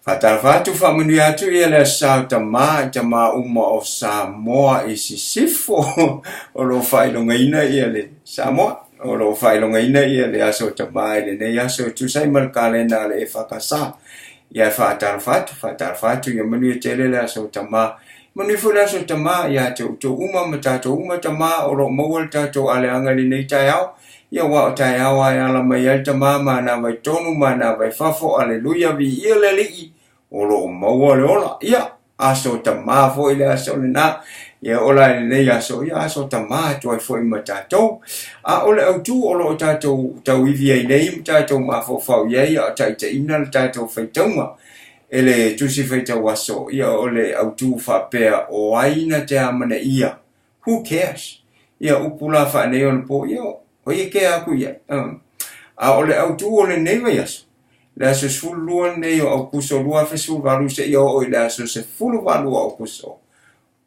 Fatalfatu familiatu ele sa Tamā uma o Samoa isisifo o lo failongaina ele Samoa o lo failongaina ele aso Tamā ele ne aso tu sai mal kalena le fakasa ya fatalfatu ya manu tele le aso Tamā manu fula aso Tamā ya to uma matato uma Tamā o lo mawal tato ale angali nei tayao ya wa tayao ya la mai Tamā mana vai tonu mana vai fafo aleluia vi ele li Olo mawale ola ia aso Tamā fo ile aso na ya ola le aso ya aso Tamā toi fo matato a ole autu olo tato tawivia nei matato ma fo fo ya ya taita ina tato feitoma ele tusi feita waso ya ole autu fa pea o aina te amana ia who cares ya upula fa ne on po yo o ye ke aku ya a ole autu ole nei yaso la so sfulua nei o kuso lua fesu valu se yo o la so se fulu valu o kuso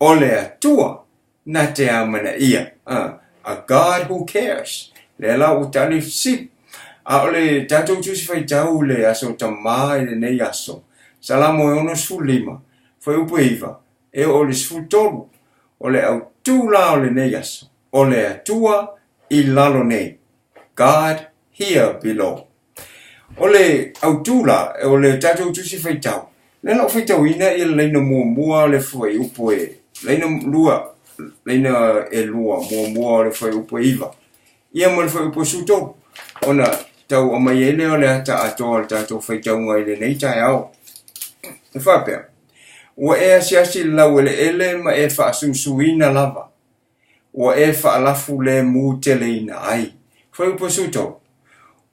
ole atua na te amana ia a God who cares le la utali si a ole tato tusi fai tau le aso Tamā ele nei aso salamo e ono sfulima foi upuiva e ole sfutolu ole au tula ole nei aso ole atua I lalo nei God here below Ole autula ole tato tusi feitau. Lena feitau ina I leina mua le foi upoe. Leina lua leina lua mua le foi upoe iva. Ia mo le foi upoe suto. Ona tau amai ele ole ata ato tato feitau ngai le nei tai au. E whapea. Ua siasi lau ele ma wha susuina lava. Ua wha alafu le mu tele ina ai. Foi upoe suto.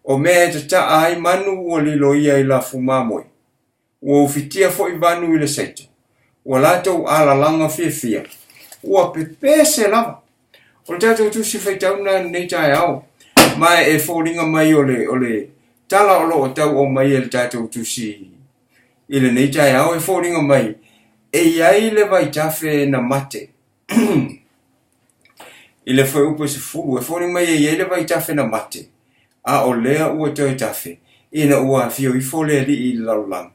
O mea te taa ai manu o lilo ia I la fumamoi. Ua ufitia fo I vanu I le seito. Ua latou ala langa fia. Ua pepese lava. O le tatou tusi feitauna nei tai au. Mai e fōringa mai ole tala o loo tau o mai le tatou tusi. I le nei tai au e fōringa mai. E iai le vai tafe na mate. I le fai upo se fulu. E fōringa mai e iai le vai tafe na mate. A o lea ua te tafe, ina ua fio I fole li I laulang.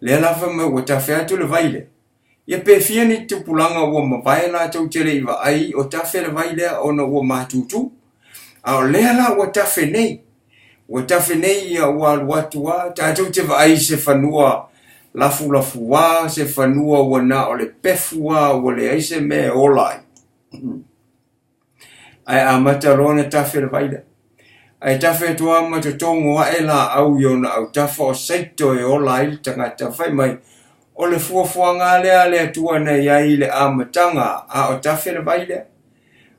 Lea lafa me ua tafe atu le vaile. Ia pe fia ni tupulanga ua mawai la tau tere I wa ai o tafe le vaile ona ua matutu. A o lea la ua tafe nei. Ua tafe nei ia ua aluatua, tātou te wa ai se whanua lafu wa, se whanua ua na o le pefua, ua le aise me olai. Ai a matarona tafe le vaile. Ai tafe toa ma te tongo a la au yona au tafa o seito e ola I tangata whai mai. O le fuafuanga lea tua na iai le amatanga a o tafe le vaile.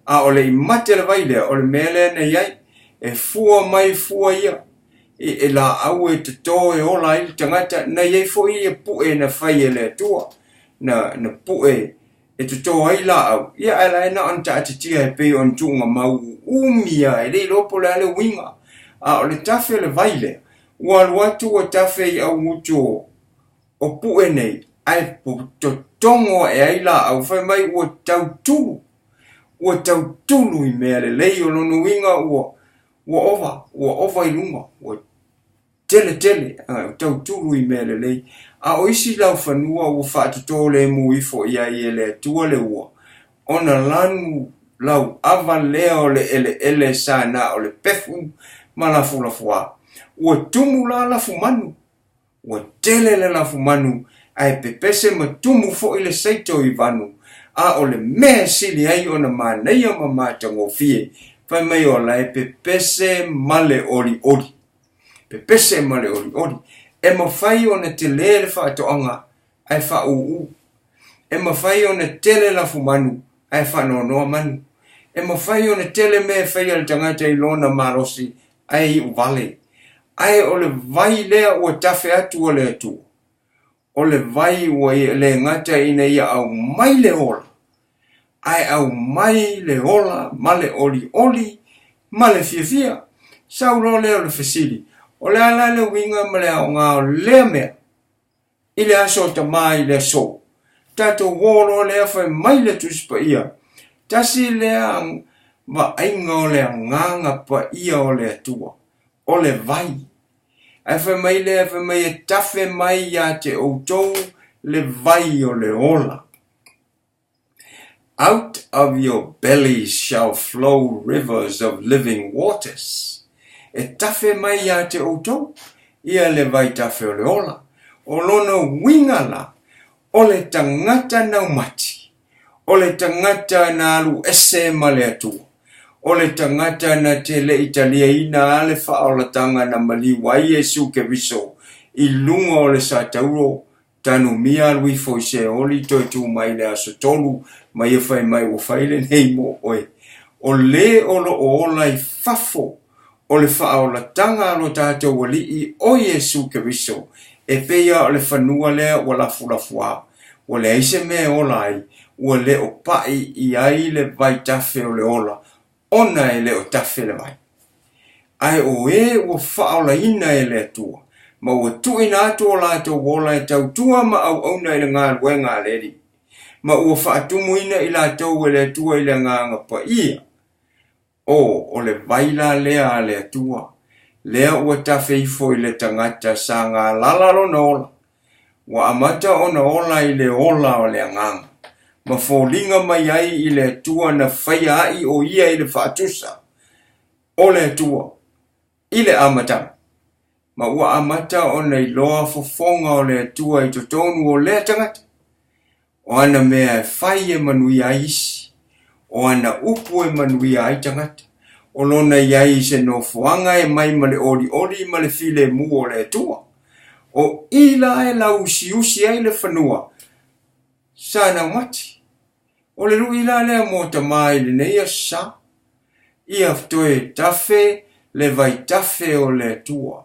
A o le imate le vaile o le mele na iai. E fua mai fua ia. E la au e te to e ola I tangata na iai fo I e pue na whai e le tua. Na pue e te to ai la au. Ia ai la ena anta atitia e pe on tunga mau umia e le lopo le ale winga. A o le tafe le vaile. Ua watu o tafe I au mutu o pue nei. Ai po to tongo e ai la au whai mai ua tautulu. Ua tautulu I mea le lei o lono winga ua ova I lunga. Ua tele. Tautulu I mea le lei. A o isi lau whanua ua whaatuto le muifo ia I ele tua le ua. Ona lanu lau ava lea o le ele sa na o le pefu ma la fulafua. Ua tumu la lafu manu. Ua tele le lafu manu. Ai pepese ma tumu fo I le seito I vanu. A o le mea sili ai o na maneia mamata ngofie. Fai mai o la e pepese male oli. Pepese male oli. E mawhai o na te lele whaatoanga. Ai wha uu. E mawhai o na tele lafu manu. Ai wha noa manu. E mawhai o na tele me whai al tangata I lona marosi. Ai uvale. Ai o le vai lea ua tafe atu o le atu. O le vai ua le ngata ina ia au mai le ola. Ai au mai le ola, male oli, male fia. Saulo leo le fesili. O le ala le winga ma le au ngā o lea mea. I le aso Tamā I le so. Tato wolo lea whai mai le tuspa ia. Tasi lea ma ainga o lea nganga pa ia o le atua. O le vai. Ai whai mai le, ai whai mai e tafe mai ia te outou le vai o le ola. Out of your bellies shall flow rivers of living waters. E tafe mai ia te outou, ia le vai tafe o le ola. O lona wingala, o le tangata nau mati. O le tangata na alu ese ma le atua. O le tangata na te le italia ina ale whaolatanga na maliwai Yesu ke viso. I lunga o le sa tauro, tanu mia lui foi se oli toi tu mai le aso tolu, mai e whai mai o whaile nei mo oe. O le olo o ola I fafo, o le whaolatanga alo tātou wali I o Yesu ke viso. E peia o le whanua lea o la fulafua. O le eise me ola ai, o le o pai I ai le vai tafe o le ola. Ona e le o tafe le vai. Ai o e o whaola ina e le atua. Ma ua tuina atu o lato wola e tau tua ma au auna I le ngā luenga leri. Ma ua whaatumu ina I lato e le atua I le ngā ngapa ia. O le vaila lea le atua. Lea ua tafe ifo I le tangata sa ngā lalaro na ola. Wa amata o na ola I le ola o le nganga. Ma fōlinga mai ai I le atua na whaia ai o ia I le whaatusa. O le atua. I le amata. Ma ua amata o nei loa fofonga o le atua I totonu o le tangata. O ana mea e whai e manui a isi. O ana upu e manui a tangata. O lona iai se no fuanga e mai ma le ori ma le file mu o le atua. O ila e la usi ai le whanua. Sana mati. O le rui la lea mo Tamā I le nei Aso Sa. Ia ftoe tafe le vai tafe o le atua.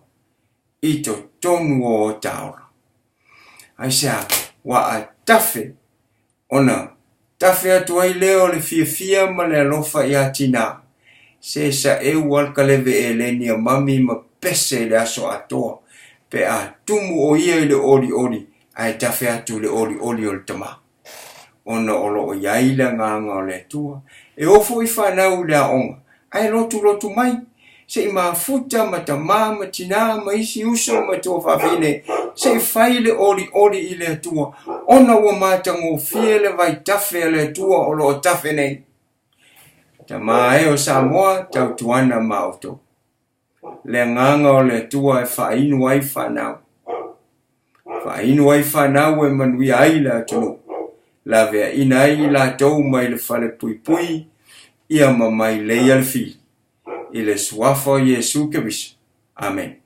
I to tonu o taora. Ai sea, wa a tafe, ona, tafe atu ai leo le fia ma le alofa I atina. Se sa e walka leve e leni a mami ma pese le aso atoa. Pe a tumu o ia I le ori, ai tafe atu le ori o le Tamā. Ona olo o iaila nganga o le tua. E ofo I whanau le aonga. Ai lotu mai. Se I mafuta ma Tamā ma tina ma isi uso ma tō whawhine. Se I whai le ori I le tua. Ona ua mātango fie le vai tafe le tua o lo tafe nei. Tamā e o Samoa tau tuana ma auto. Le nganga o le tua e whainu ai whanau. Whainu ai whanau e manui ai la tunu. La vea ina I la tau mai le whale pui, ia ma mai le alfi. I le suafa Yesu ke viso. Amen.